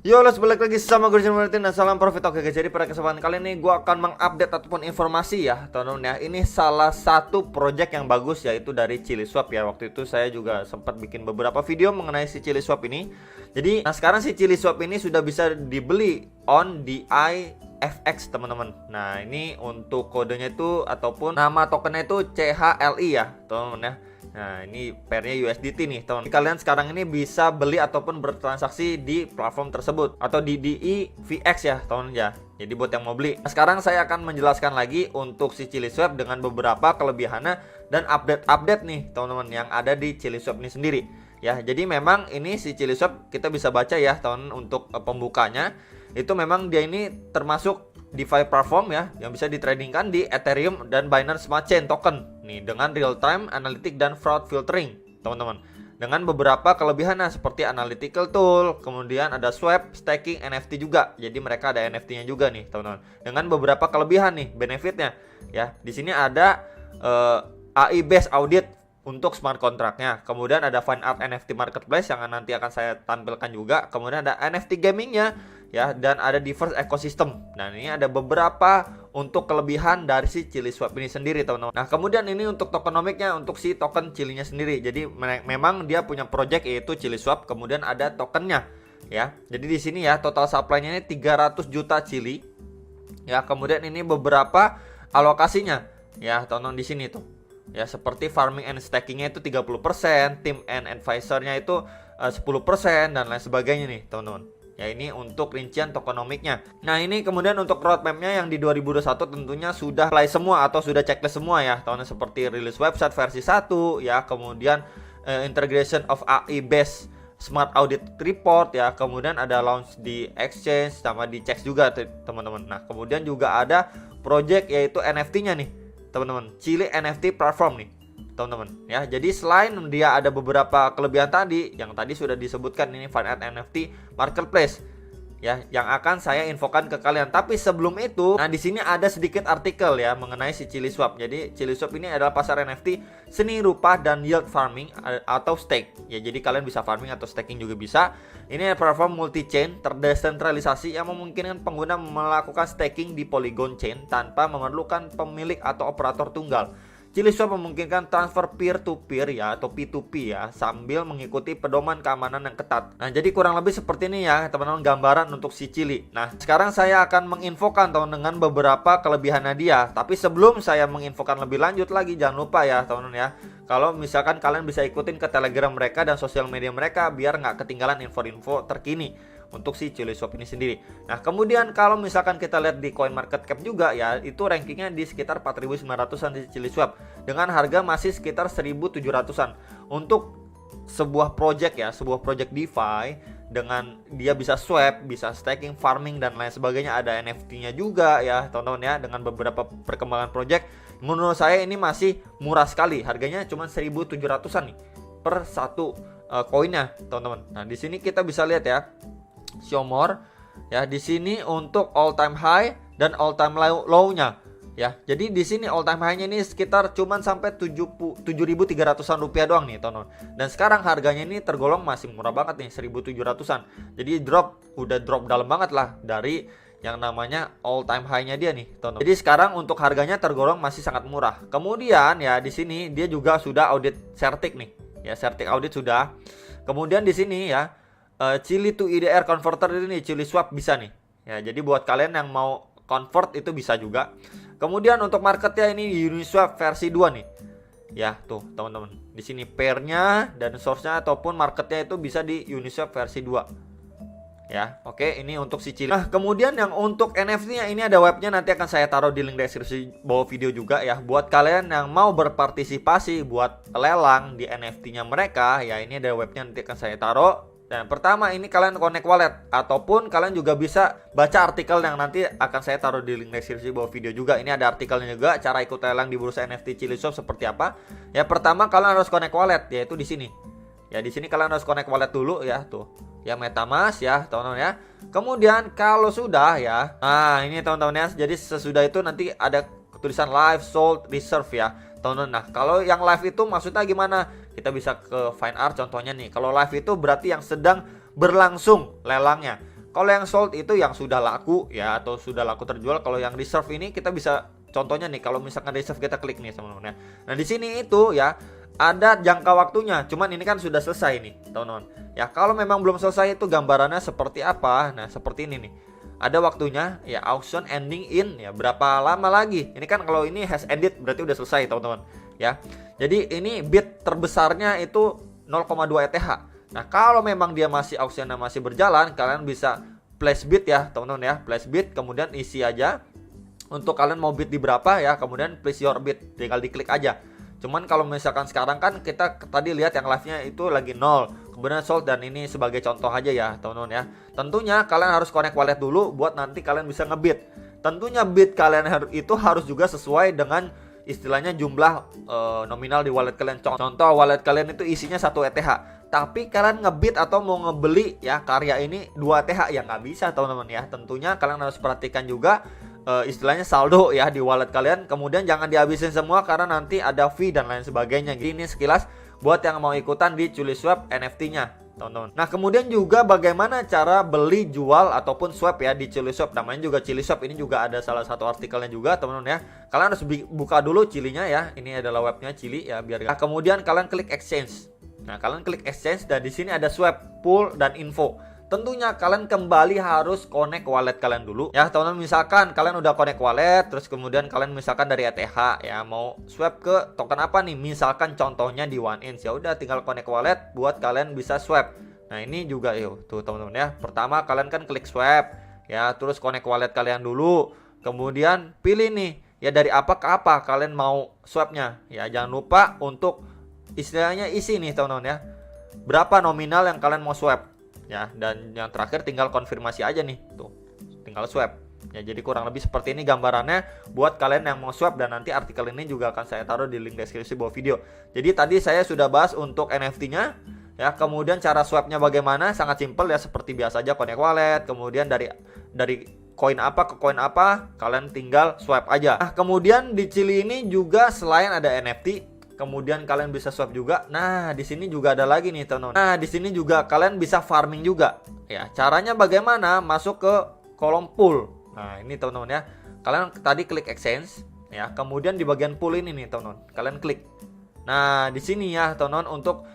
Yo, let's balik lagi sama gue Martin dan salam profit. Oke guys, jadi pada kesempatan kali ini gue akan mengupdate ataupun informasi ya teman-teman ya. Ini salah satu project yang bagus yaitu dari ChiliSwap ya. Waktu itu saya juga sempat bikin beberapa video mengenai si ChiliSwap ini. Jadi sekarang si ChiliSwap ini sudah bisa dibeli on DIFX teman-teman. Nah ini untuk kodenya itu ataupun nama tokennya itu CHLI ya teman-teman ya. Nah ini pairnya USDT nih teman. Kalian sekarang ini bisa beli ataupun bertransaksi di platform tersebut atau di DIVX ya teman ya. Jadi buat yang mau beli. Nah, sekarang saya akan menjelaskan lagi untuk si ChiliSwap dengan beberapa kelebihannya dan update nih teman-teman yang ada di ChiliSwap ini sendiri. Ya, jadi memang ini si ChiliSwap kita bisa baca ya teman untuk pembukanya. Itu memang dia ini termasuk DeFi platform ya yang bisa ditradingkan di Ethereum dan Binance Smart Chain token nih dengan real time analytic dan fraud filtering teman-teman, dengan beberapa kelebihannya seperti analytical tool, kemudian ada swap, staking, NFT juga. Jadi mereka ada NFT-nya juga nih teman-teman, dengan beberapa kelebihan nih benefitnya ya. Di sini ada AI based audit untuk smart contract-nya. Kemudian ada fine art NFT marketplace yang nanti akan saya tampilkan juga. Kemudian ada NFT gaming-nya ya, dan ada diverse ecosystem. Nah, ini ada beberapa untuk kelebihan dari si ChiliSwap ini sendiri, teman-teman. Nah, kemudian ini untuk tokenomics-nya, untuk si token Chilinya sendiri. Jadi memang dia punya project yaitu ChiliSwap, kemudian ada tokennya ya. Jadi di sini ya total supply-nya ini 300 juta Chili. Ya, kemudian ini beberapa alokasinya ya, teman-teman di sini tuh. Ya, seperti farming and staking-nya itu 30%, team and advisor-nya itu 10% dan lain sebagainya nih, teman-teman. Ya, ini untuk rincian tokenomics-nya. Nah, ini kemudian untuk roadmap-nya yang di 2021 tentunya sudah play semua atau sudah checklist semua ya, teman-teman, seperti rilis website versi 1 ya, kemudian integration of AI based smart audit report ya, kemudian ada launch di exchange sama di checks juga teman-teman. Nah, kemudian juga ada project yaitu NFT-nya nih teman-teman, Chili NFT platform nih teman-teman ya. Jadi selain dia ada beberapa kelebihan tadi yang tadi sudah disebutkan, ini fine art NFT marketplace ya yang akan saya infokan ke kalian. Tapi sebelum itu, nah di sini ada sedikit artikel ya mengenai si ChiliSwap. Jadi ChiliSwap ini adalah pasar NFT seni rupa dan yield farming atau stake ya. Jadi kalian bisa farming atau staking juga bisa. Ini platform multi-chain terdesentralisasi yang memungkinkan pengguna melakukan staking di Polygon chain tanpa memerlukan pemilik atau operator tunggal. ChiliSwap memungkinkan transfer peer-to-peer ya atau P2P ya, sambil mengikuti pedoman keamanan yang ketat. Nah, jadi kurang lebih seperti ini ya teman-teman gambaran untuk si Chili. Nah, sekarang saya akan menginfokan teman dengan beberapa kelebihannya dia. Tapi sebelum saya menginfokan lebih lanjut lagi, jangan lupa ya teman-teman ya, kalau misalkan kalian bisa ikutin ke Telegram mereka dan sosial media mereka biar nggak ketinggalan info-info terkini untuk si ChiliSwap ini sendiri. Nah, kemudian kalau misalkan kita lihat di CoinMarketCap juga ya, itu rankingnya di sekitar 4.900-an di ChiliSwap dengan harga masih sekitar 1.700-an untuk sebuah project ya, sebuah project DeFi dengan dia bisa swap, bisa staking, farming dan lain sebagainya, ada NFT-nya juga ya, teman-teman ya, dengan beberapa perkembangan project. Menurut saya ini masih murah sekali, harganya cuma 1.700-an nih per satu koinnya, teman-teman. Nah, di sini kita bisa lihat ya, show more ya, di sini untuk all time high dan all time low-nya ya. Jadi di sini all time high-nya ini sekitar cuman sampai 7.300-an rupiah doang nih teman-teman. Dan sekarang harganya ini tergolong masih murah banget nih, 1.700-an. Jadi udah drop dalam banget lah dari yang namanya all time high-nya dia nih teman-teman. Jadi sekarang untuk harganya tergolong masih sangat murah. Kemudian ya di sini dia juga sudah audit certik nih. Ya, certik audit sudah. Kemudian di sini ya Chili to IDR converter ini ChiliSwap bisa nih ya. Jadi buat kalian yang mau convert itu bisa juga. Kemudian untuk marketnya ini Uniswap versi 2 nih ya, tuh teman-teman. Di sini pairnya dan source-nya ataupun marketnya itu bisa di Uniswap versi 2 ya. Oke, ini untuk si Chili. Nah, kemudian yang untuk NFT-nya ini ada webnya, nanti akan saya taruh di link deskripsi bawah video juga ya. Buat kalian yang mau berpartisipasi buat lelang di NFT-nya mereka ya, ini ada webnya, nanti akan saya taruh. Dan pertama ini kalian connect wallet ataupun kalian juga bisa baca artikel yang nanti akan saya taruh di link deskripsi bawah video juga. Ini ada artikelnya juga, cara ikut lelang di bursa NFT ChiliSwap seperti apa. Ya, pertama kalian harus connect wallet yaitu di sini. Ya, di sini kalian harus connect wallet dulu ya, tuh. Ya, MetaMask ya, teman-teman ya. Kemudian kalau sudah ya, nah ini teman-teman ya. Jadi sesudah itu nanti ada tulisan live sold reserve ya, teman-teman. Nah, kalau yang live itu maksudnya gimana? Kita bisa ke fine art contohnya nih. Kalau live itu berarti yang sedang berlangsung lelangnya. Kalau yang sold itu yang sudah laku ya, atau sudah laku terjual. Kalau yang reserve ini kita bisa contohnya nih, kalau misalkan reserve kita klik nih teman-teman ya. Nah di sini itu ya ada jangka waktunya, cuman ini kan sudah selesai nih teman-teman ya. Kalau memang belum selesai itu gambarannya seperti apa? Nah seperti ini nih, ada waktunya ya, auction ending in ya, berapa lama lagi. Ini kan kalau ini has ended berarti udah selesai teman-teman ya. Jadi ini bid terbesarnya itu 0,2 ETH. Nah kalau memang dia masih auctionnya masih berjalan, kalian bisa place bid ya teman-teman ya, place bid, kemudian isi aja untuk kalian mau bid di berapa ya, kemudian place your bid, tinggal diklik aja. Cuman kalau misalkan sekarang kan kita tadi lihat yang live-nya itu lagi 0, kemudian sold, dan ini sebagai contoh aja ya teman-teman ya. Tentunya kalian harus connect wallet dulu buat nanti kalian bisa ngebid. Tentunya bid kalian itu harus juga sesuai dengan istilahnya jumlah nominal di wallet kalian. Contoh wallet kalian itu isinya 1 ETH, tapi kalian ngebid atau mau ngebeli ya karya ini 2 ETH ya nggak bisa teman-teman ya. Tentunya kalian harus perhatikan juga istilahnya saldo ya di wallet kalian. Kemudian jangan dihabisin semua karena nanti ada fee dan lain sebagainya. Jadi ini sekilas buat yang mau ikutan di CuliSwap NFT-nya teman-teman. Nah kemudian juga bagaimana cara beli, jual ataupun swap ya di CuliSwap. Namanya juga CuliSwap, ini juga ada salah satu artikelnya juga teman-teman ya. Kalian harus buka dulu Cilinya ya. Ini adalah webnya Cili ya biar. Nah kemudian kalian klik exchange. Nah kalian klik exchange dan di sini ada swap, pool dan info. Tentunya kalian kembali harus connect wallet kalian dulu ya teman-teman. Misalkan kalian udah connect wallet, terus kemudian kalian misalkan dari ETH ya mau swap ke token apa nih, misalkan contohnya di 1inch, ya udah tinggal connect wallet buat kalian bisa swap. Nah ini juga yuk tuh teman-teman ya, pertama kalian kan klik swap ya, terus connect wallet kalian dulu, kemudian pilih nih ya dari apa ke apa kalian mau swapnya ya. Jangan lupa untuk istilahnya isi nih teman-teman ya, berapa nominal yang kalian mau swap ya, dan yang terakhir tinggal konfirmasi aja nih tuh, tinggal swap ya. Jadi kurang lebih seperti ini gambarannya buat kalian yang mau swap, dan nanti artikel ini juga akan saya taruh di link deskripsi bawah video. Jadi tadi saya sudah bahas untuk NFT-nya ya, kemudian cara swapnya bagaimana, sangat simpel ya, seperti biasa aja connect wallet, kemudian dari koin apa ke koin apa kalian tinggal swap aja. Nah kemudian di Cili ini juga selain ada NFT, kemudian kalian bisa swap juga. Nah, di sini juga ada lagi nih teman-teman. Nah, di sini juga kalian bisa farming juga. Ya, caranya bagaimana? Masuk ke kolom pool. Nah, ini teman-teman ya. Kalian tadi klik exchange ya. Kemudian di bagian pool ini nih teman-teman, kalian klik. Nah, di sini ya teman-teman untuk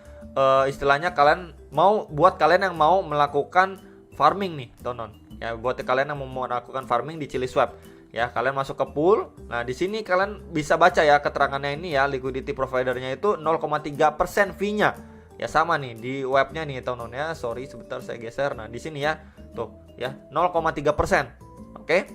istilahnya kalian mau buat kalian yang mau melakukan farming nih teman-teman. Ya, buat kalian yang mau melakukan farming di CuliSwap. Ya, kalian masuk ke pool. Nah, di sini kalian bisa baca ya keterangannya ini ya, liquidity providernya itu 0,3% fee-nya. Ya sama nih di webnya nih teman-teman ya. Sorry sebentar saya geser. Nah, di sini ya. Tuh ya, 0,3%. Oke.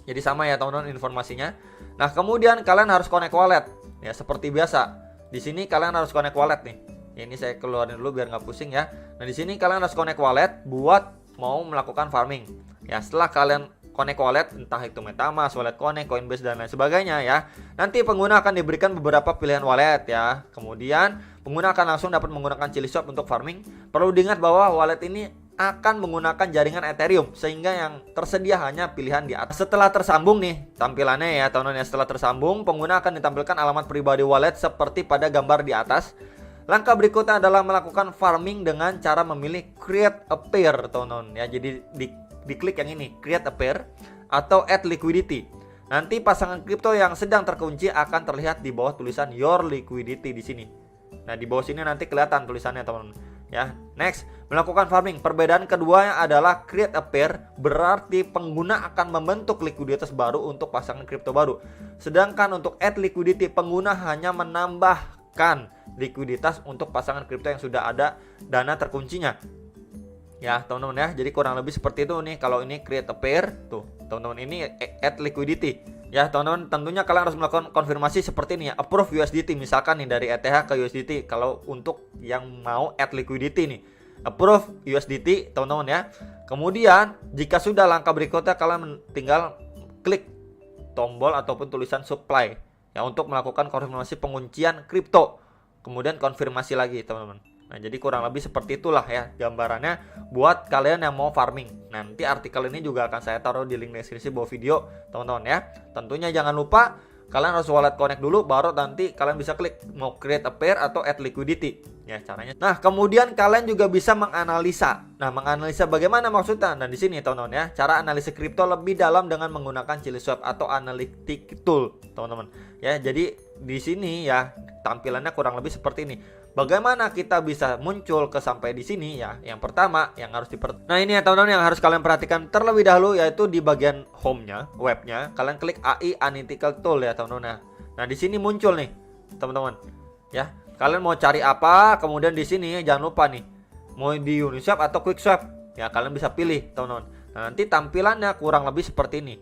Jadi sama ya teman-teman informasinya. Nah, kemudian kalian harus connect wallet. Ya, seperti biasa. Di sini kalian harus connect wallet nih. Ya, ini saya keluarin dulu biar nggak pusing ya. Nah, di sini kalian harus connect wallet buat mau melakukan farming. Ya, setelah kalian connect wallet, entah itu MetaMask, Wallet Connect, Coinbase dan lain sebagainya ya. Nanti pengguna akan diberikan beberapa pilihan wallet ya. Kemudian pengguna akan langsung dapat menggunakan CuliSwap untuk farming. Perlu diingat bahwa wallet ini akan menggunakan jaringan Ethereum, sehingga yang tersedia hanya pilihan di atas. Setelah tersambung nih tampilannya ya teman-teman ya, setelah tersambung pengguna akan ditampilkan alamat pribadi wallet seperti pada gambar di atas. Langkah berikutnya adalah melakukan farming dengan cara memilih create a pair teman-teman ya. Jadi diklik yang ini, create a pair atau add liquidity. Nanti pasangan kripto yang sedang terkunci akan terlihat di bawah tulisan your liquidity di sini. Nah, di bawah sini nanti kelihatan tulisannya teman-teman ya. Next, melakukan farming. Perbedaan kedua adalah create a pair berarti pengguna akan membentuk likuiditas baru untuk pasangan kripto baru. Sedangkan untuk add liquidity, pengguna hanya menambahkan likuiditas untuk pasangan kripto yang sudah ada dana terkuncinya. Ya teman-teman ya, jadi kurang lebih seperti itu nih. Kalau ini create a pair, tuh teman-teman ini add liquidity. Ya teman-teman, tentunya kalian harus melakukan konfirmasi seperti ini ya, approve USDT misalkan nih dari ETH ke USDT. Kalau untuk yang mau add liquidity nih, approve USDT teman-teman ya. Kemudian jika sudah, langkah berikutnya kalian tinggal klik tombol ataupun tulisan supply ya untuk melakukan konfirmasi penguncian kripto. Kemudian konfirmasi lagi teman-teman. Nah, jadi kurang lebih seperti itulah ya gambarannya buat kalian yang mau farming. Nanti artikel ini juga akan saya taruh di link deskripsi bawah video teman-teman ya. Tentunya jangan lupa kalian harus wallet connect dulu, baru nanti kalian bisa klik mau create a pair atau add liquidity ya caranya. Nah, kemudian kalian juga bisa menganalisa. Nah, menganalisa bagaimana maksudnya? Nah, di sini teman-teman ya, cara analisis kripto lebih dalam dengan menggunakan ChiliSwap atau analytic tool, teman-teman. Ya, jadi di sini ya tampilannya kurang lebih seperti ini. Bagaimana kita bisa muncul ke sampai di sini ya? Yang pertama yang harus Nah, ini ya teman-teman yang harus kalian perhatikan terlebih dahulu, yaitu di bagian home-nya, webnya, kalian klik AI Analytical Tool ya teman-teman. Nah, di sini muncul nih, teman-teman. Ya, kalian mau cari apa? Kemudian di sini jangan lupa nih, mau di Uniswap atau QuickSwap. Ya, kalian bisa pilih, teman-teman. Nah, nanti tampilannya kurang lebih seperti ini.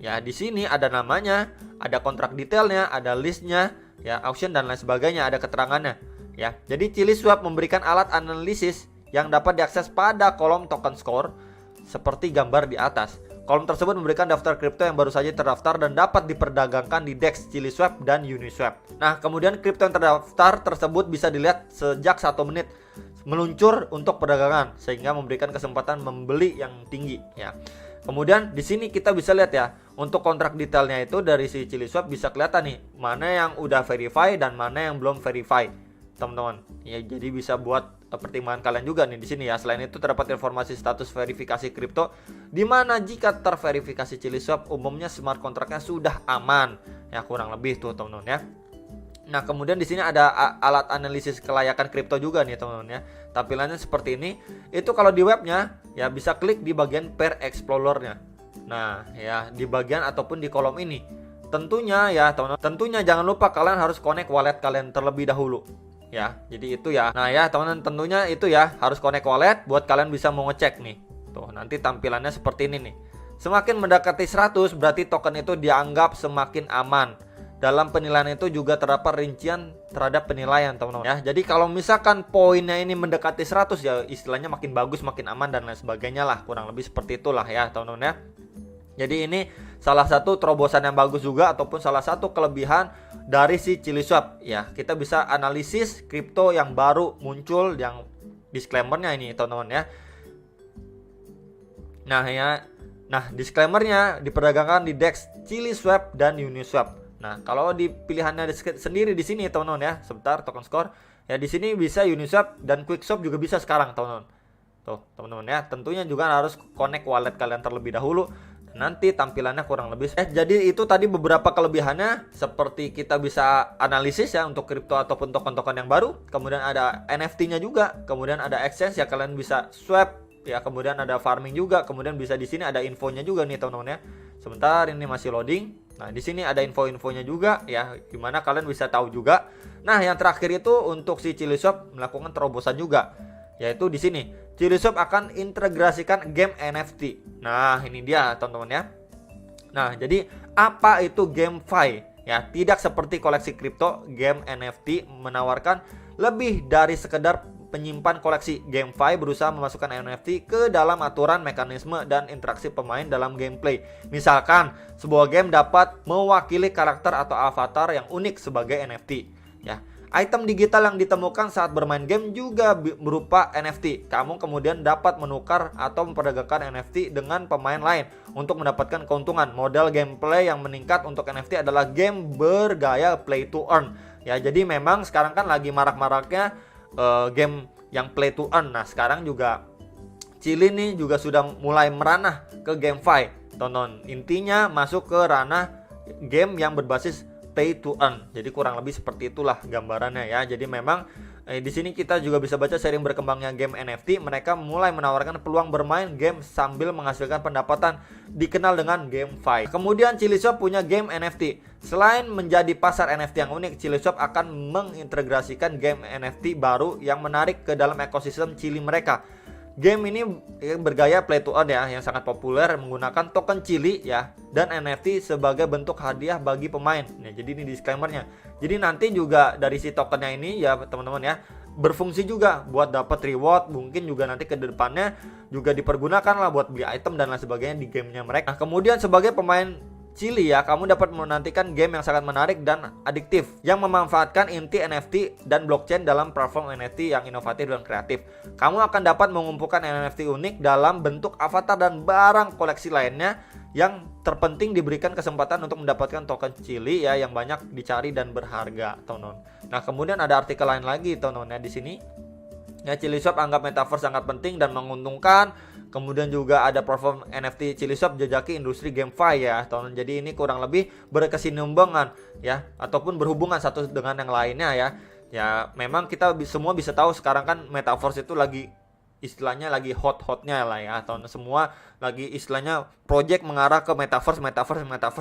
Ya, di sini ada namanya, ada kontrak detailnya, ada listnya, ya, auction dan lain sebagainya, ada keterangannya. Ya, jadi ChiliSwap memberikan alat analisis yang dapat diakses pada kolom token score seperti gambar di atas. Kolom tersebut memberikan daftar kripto yang baru saja terdaftar dan dapat diperdagangkan di DEX, ChiliSwap, dan Uniswap. Nah, kemudian kripto yang terdaftar tersebut bisa dilihat sejak 1 menit meluncur untuk perdagangan, sehingga memberikan kesempatan membeli yang tinggi. Ya. Kemudian di sini kita bisa lihat ya, untuk kontrak detailnya itu dari si ChiliSwap bisa kelihatan nih, mana yang udah verify dan mana yang belum verify. Teman-teman, ya jadi bisa buat pertimbangan kalian juga nih di sini ya. Selain itu terdapat informasi status verifikasi kripto, di mana jika terverifikasi ChiliSwap umumnya smart kontraknya sudah aman. Ya kurang lebih tuh teman-teman ya. Nah, kemudian di sini ada alat analisis kelayakan kripto juga nih teman-teman ya. Tampilannya seperti ini. Itu kalau di webnya ya bisa klik di bagian pair explorer-nya. Nah, ya di bagian ataupun di kolom ini. Tentunya ya teman-teman, tentunya jangan lupa kalian harus connect wallet kalian terlebih dahulu. Ya, jadi itu ya. Nah ya teman-teman, tentunya itu ya harus connect wallet buat kalian bisa mau ngecek nih. Tuh, nanti tampilannya seperti ini nih. Semakin mendekati 100 berarti token itu dianggap semakin aman. Dalam penilaian itu juga terdapat rincian terhadap penilaian teman-teman ya. Jadi kalau misalkan poinnya ini mendekati 100 ya istilahnya makin bagus, makin aman dan lain sebagainya lah. Kurang lebih seperti itulah ya teman-teman ya. Jadi ini salah satu terobosan yang bagus juga ataupun salah satu kelebihan dari si ChiliSwap ya. Kita bisa analisis kripto yang baru muncul, yang disclaimernya ini teman-teman ya. Nah disclaimernya diperdagangkan di DEX, ChiliSwap dan Uniswap. Nah kalau di pilihannya sendiri di sini teman-teman ya, sebentar token score ya, di sini bisa Uniswap dan QuickSwap juga bisa sekarang teman-teman. Tuh teman-teman ya, tentunya juga harus connect wallet kalian terlebih dahulu. Nanti tampilannya kurang lebih jadi itu tadi beberapa kelebihannya, seperti kita bisa analisis ya untuk kripto ataupun token-token yang baru. Kemudian ada NFT-nya juga, kemudian ada exchange ya, kalian bisa swap ya, kemudian ada farming juga, kemudian bisa di sini ada infonya juga nih teman-teman ya. Sebentar, ini masih loading. Nah, di sini ada info-infonya juga ya, gimana kalian bisa tahu juga. Nah, yang terakhir itu untuk si ChiliSwap melakukan terobosan juga, yaitu di sini ChiliSwap akan integrasikan game NFT. Nah, ini dia teman-teman ya. Nah, jadi apa itu GameFi? Ya, tidak seperti koleksi kripto, game NFT menawarkan lebih dari sekedar penyimpan koleksi. GameFi berusaha memasukkan NFT ke dalam aturan, mekanisme, dan interaksi pemain dalam gameplay. Misalkan, sebuah game dapat mewakili karakter atau avatar yang unik sebagai NFT. Ya, item digital yang ditemukan saat bermain game juga berupa NFT. Kamu kemudian dapat menukar atau memperdagangkan NFT dengan pemain lain untuk mendapatkan keuntungan. Model gameplay yang meningkat untuk NFT adalah game bergaya play to earn. Ya, jadi memang sekarang kan lagi marak-maraknya game yang play to earn. Nah, sekarang juga Chili nih juga sudah mulai meranah ke GameFi. Tonton, intinya masuk ke ranah game yang berbasis pay to earn. Jadi kurang lebih seperti itulah gambarannya ya. Jadi memang di sini kita juga bisa baca seiring berkembangnya game NFT, mereka mulai menawarkan peluang bermain game sambil menghasilkan pendapatan, dikenal dengan GameFi. Kemudian ChiliSwap punya game NFT. Selain menjadi pasar NFT yang unik, ChiliSwap akan mengintegrasikan game NFT baru yang menarik ke dalam ekosistem Chili mereka. Game ini bergaya play to earn ya, yang sangat populer menggunakan token Chili ya dan NFT sebagai bentuk hadiah bagi pemain. Nah, jadi ini disclaimernya. Jadi nanti juga dari si tokennya ini ya teman-teman ya, berfungsi juga buat dapat reward, mungkin juga nanti ke depannya juga dipergunakan lah buat beli item dan lain sebagainya di gamenya mereka. Nah, kemudian sebagai pemain Chili ya, kamu dapat menantikan game yang sangat menarik dan adiktif yang memanfaatkan inti NFT dan blockchain dalam platform NFT yang inovatif dan kreatif. Kamu akan dapat mengumpulkan NFT unik dalam bentuk avatar dan barang koleksi lainnya. Yang terpenting diberikan kesempatan untuk mendapatkan token Chili ya yang banyak dicari dan berharga, teman-teman. Nah, kemudian ada artikel lain lagi, teman-teman ya di sini. Ya, Chili Swap anggap metaverse sangat penting dan menguntungkan. Kemudian juga ada platform NFT Chili Swap jejaki industri GameFi ya, teman-teman. Jadi ini kurang lebih berkesinambungan ya, ataupun berhubungan satu dengan yang lainnya ya. Ya, memang kita semua bisa tahu sekarang kan metaverse itu lagi istilahnya lagi hot-hotnya lah ya, atau semua lagi istilahnya project mengarah ke metaverse.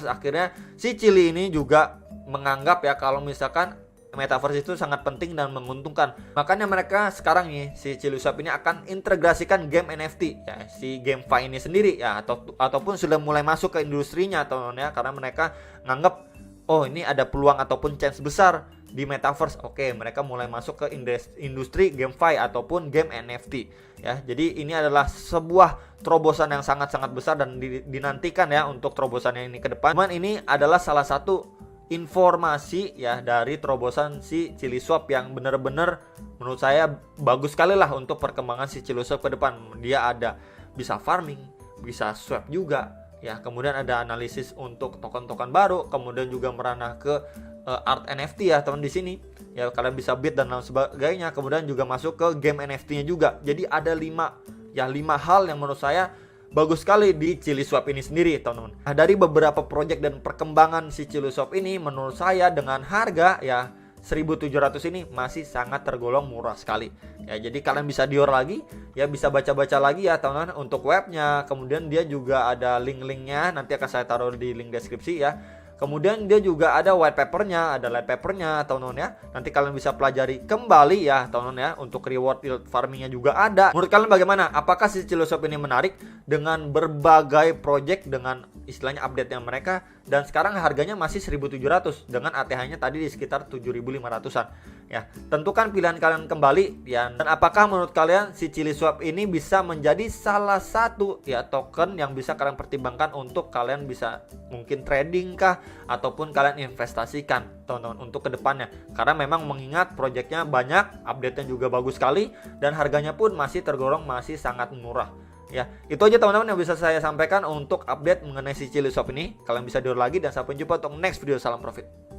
Akhirnya si Chili ini juga menganggap ya kalau misalkan metaverse itu sangat penting dan menguntungkan. Makanya mereka sekarang nih si Chili Swap ini akan integrasikan game NFT ya, si GameFi ini sendiri ya, ataupun sudah mulai masuk ke industrinya teman-teman ya, karena mereka nganggap oh ini ada peluang ataupun chance besar di metaverse. Oke, mereka mulai masuk ke industri GameFi ataupun game NFT ya. Jadi ini adalah sebuah terobosan yang sangat-sangat besar dan dinantikan ya untuk terobosan yang ini ke depan. Cuman ini adalah salah satu informasi ya dari terobosan si Chili Swap yang benar-benar menurut saya bagus sekali lah untuk perkembangan si Chili Swap ke depan. Dia ada bisa farming, bisa swap juga ya, kemudian ada analisis untuk token-token baru, kemudian juga merana ke art NFT ya teman di sini ya, kalian bisa bid dan lain sebagainya, kemudian juga masuk ke game NFT-nya juga. Jadi ada 5 hal yang menurut saya bagus sekali di Chili Swap ini sendiri teman-teman. Nah, dari beberapa project dan perkembangan si Chili Swap ini menurut saya dengan harga ya 1.700 ini masih sangat tergolong murah sekali ya. Jadi kalian bisa dior lagi ya, bisa baca-baca lagi ya teman-teman untuk webnya. Kemudian dia juga ada link-linknya, nanti akan saya taruh di link deskripsi ya. Kemudian dia juga ada white papernya, ada light papernya teman-teman ya. Nanti kalian bisa pelajari kembali ya teman-teman ya. Untuk reward yield farmingnya juga ada. Menurut kalian bagaimana? Apakah si Chili Swap ini menarik dengan berbagai project dengan istilahnya update-nya mereka, dan sekarang harganya masih 1.700 dengan ATH-nya tadi di sekitar 7.500-an ya. Tentukan pilihan kalian kembali ya. Dan apakah menurut kalian si Chili Swap ini bisa menjadi salah satu ya token yang bisa kalian pertimbangkan untuk kalian bisa mungkin trading kah ataupun kalian investasikan teman-teman untuk kedepannya, karena memang mengingat projectnya banyak, update-nya juga bagus sekali, dan harganya pun masih tergolong masih sangat murah ya. Itu aja teman-teman yang bisa saya sampaikan untuk update mengenai si Chili Swap ini. Kalian bisa diur lagi dan sampai jumpa untuk next video. Salam profit.